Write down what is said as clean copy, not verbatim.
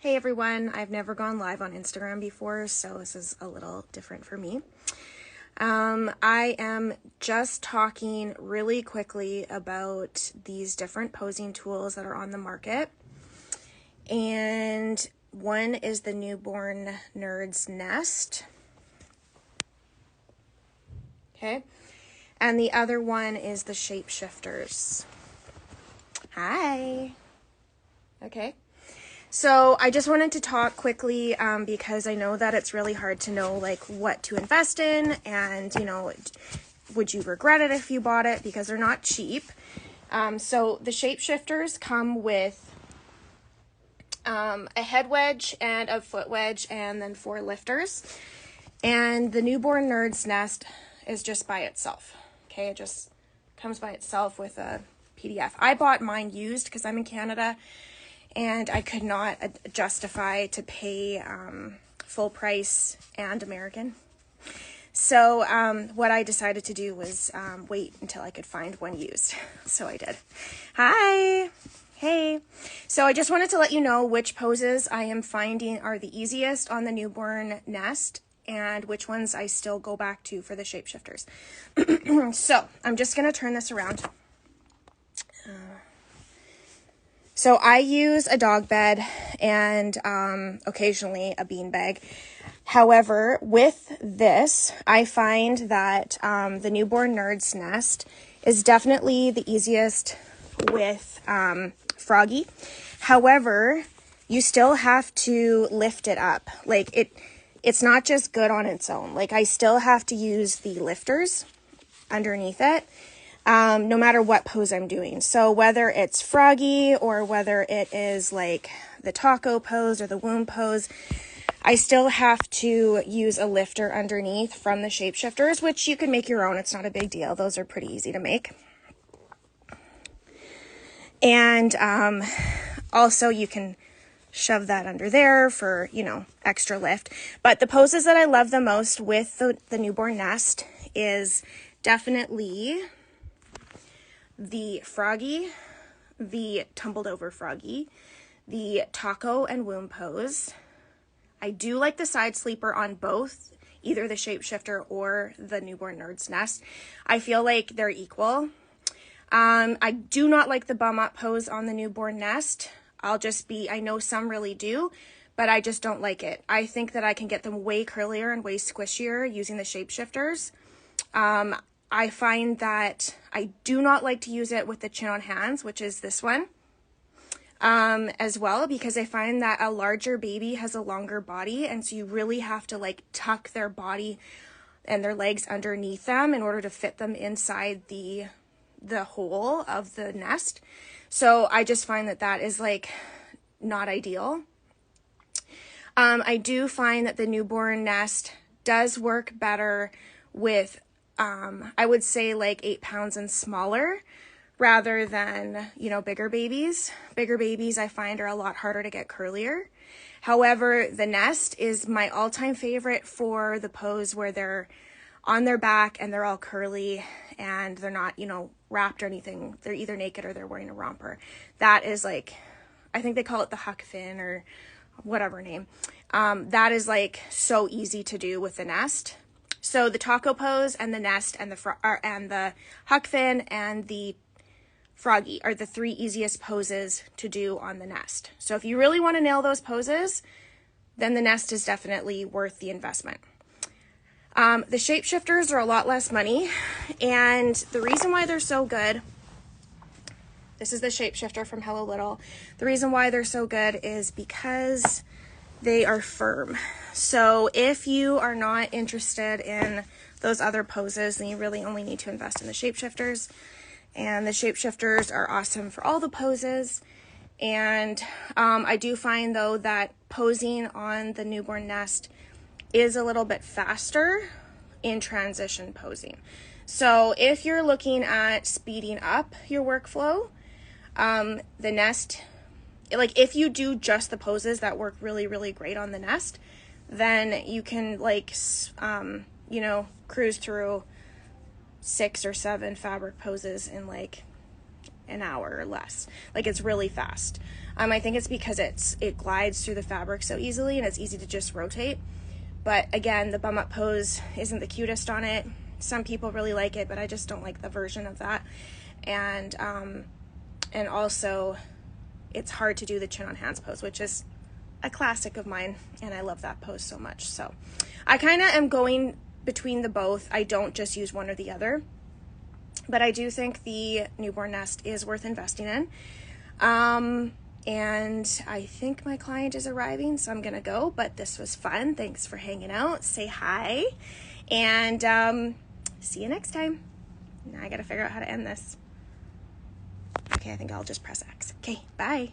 Hey everyone, I've never gone live on Instagram before, so this is a little different for me. I am just talking really quickly about these different posing tools that are on the market. And one is the Newborn Nerd's Nest. Okay. And the other one is the Shapeshifters. Hi. Okay. So I just wanted to talk quickly because I know that it's really hard to know like what to invest in, and would you regret it if you bought it, because they're not cheap. So the Shapeshifters come with a head wedge and a foot wedge and then 4 lifters, and the Newborn Nerd's Nest is just by itself. Okay, it just comes by itself with a PDF. I bought mine used because I'm in Canada and I could not justify to pay full price and American. So what I decided to do was wait until I could find one used. So I did. Hi. Hey. So I just wanted to let you know which poses I am finding are the easiest on the Newborn Nest and which ones I still go back to for the Shapeshifters. So I'm just going to turn this around. So I use a dog bed and occasionally a beanbag. However, with this, I find that the Newborn Nerd's Nest is definitely the easiest with Froggy. However, you still have to lift it up. Like it's not just good on its own. Like I still have to use the lifters underneath it. No matter what pose I'm doing. So whether it's Froggy or whether it is like the taco pose or the womb pose, I still have to use a lifter underneath from the Shapeshifters, which you can make your own. It's not a big deal. Those are pretty easy to make. And also you can shove that under there for, extra lift. But the poses that I love the most with the Newborn Nest is definitely the Froggy, the tumbled over Froggy, the taco and womb pose. I do like the side sleeper on both, either the Shapeshifter or the Newborn Nerd's Nest. I feel like they're equal. I do not like the bum up pose on the Newborn Nest. I know some really do, but I just don't like it. I think that I can get them way curlier and way squishier using the Shapeshifters. I find that I do not like to use it with the chin on hands, which is this one, as well, because I find that a larger baby has a longer body, and so you really have to like tuck their body and their legs underneath them in order to fit them inside the hole of the nest. So I just find that is like not ideal. I do find that the Newborn Nest does work better with I would say like 8 pounds and smaller rather than, bigger babies. Bigger babies I find are a lot harder to get curlier. However, the Nest is my all-time favorite for the pose where they're on their back and they're all curly and they're not, wrapped or anything. They're either naked or they're wearing a romper. That is like, I think they call it the Huck Finn or whatever name. That is like so easy to do with the Nest. So the taco pose and the Nest and the Huck Finn and the Froggy are the 3 easiest poses to do on the Nest. So if you really want to nail those poses, then the Nest is definitely worth the investment. The Shapeshifters are a lot less money, and the reason why they're so good, this is the Shapeshifter from Hello Little. The reason why they're so good is because they are firm. So if you are not interested in those other poses, then you really only need to invest in the Shapeshifters. And the Shapeshifters are awesome for all the poses. And I do find, though, that posing on the Newborn Nest is a little bit faster in transition posing. So if you're looking at speeding up your workflow, the Nest, like if you do just the poses that work really, really great on the Nest, then you can cruise through 6 or 7 fabric poses in like an hour or less. Like it's really fast. I think it's because it glides through the fabric so easily and it's easy to just rotate. But again, the bum up pose isn't the cutest on it. Some people really like it, but I just don't like the version of that. And also it's hard to do the chin on hands pose, which is a classic of mine, and I love that pose so much. So I kind of am going between the both. I don't just use one or the other, but I do think the newborn nest is worth investing in. And I think my client is arriving, so I'm gonna go, but this was fun. Thanks for hanging out. Say hi, and see you next time. Now I gotta figure out how to end this. Okay, I think I'll just press X. Okay, bye.